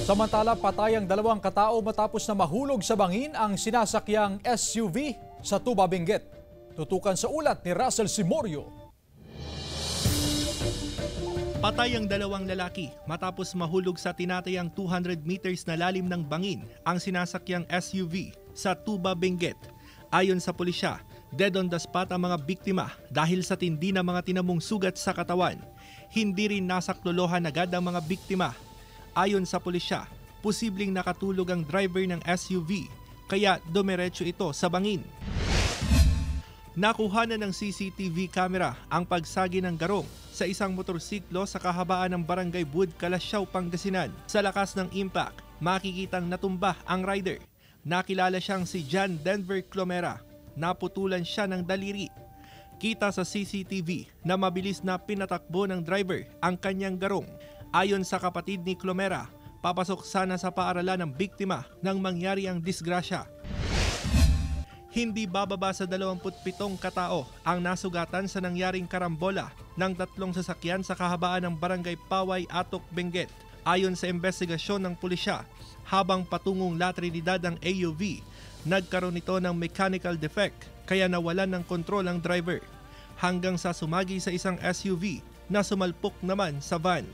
Samantala, patay ang dalawang katao matapos na mahulog sa bangin ang sinasakyang SUV sa Tuba, Benguet. Tutukan sa ulat ni Russell Simorio. Patay ang dalawang lalaki matapos mahulog sa tinatayang 200 meters na lalim ng bangin ang sinasakyang SUV sa Tuba, Benguet. Ayon sa pulisya, dead on the spot ang mga biktima dahil sa tindi na mga tinamong sugat sa katawan. Hindi rin nasaklolohan agad ang mga biktima. Ayon sa pulisya, posibleng nakatulog ang driver ng SUV kaya dumiretso ito sa bangin. Nakuha na ng CCTV camera ang pagsagi ng garong sa isang motorsiklo sa kahabaan ng Barangay Bud, Calasiao, Pangasinan. Sa lakas ng impact, makikitang natumba ang rider. Nakilala siyang si John Denver Clomera. Naputulan siya ng daliri. Kita sa CCTV na mabilis na pinatakbo ng driver ang kanyang garong. Ayon sa kapatid ni Clomera, papasok sana sa paaralan ng biktima nang mangyari ang disgrasya. Hindi bababa sa 27 katao ang nasugatan sa nangyaring karambola ng tatlong sasakyan sa kahabaan ng Barangay Paway, Atok, Benguet. Ayon sa investigasyon ng pulisya, habang patungong La Trinidad ang AUV, nagkaroon ito ng mechanical defect kaya nawalan ng kontrol ang driver. Hanggang sa sumagi sa isang SUV na sumalpok naman sa van.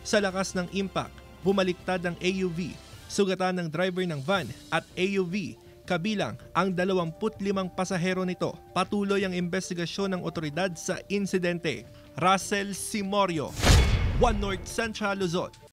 Sa lakas ng impact, bumaliktad ang AUV, sugatan ng driver ng van at AUV, kabilang ang 25 pasahero nito. Patuloy ang investigasyon ng otoridad sa insidente. Russell Simorio, One North Central Luzon.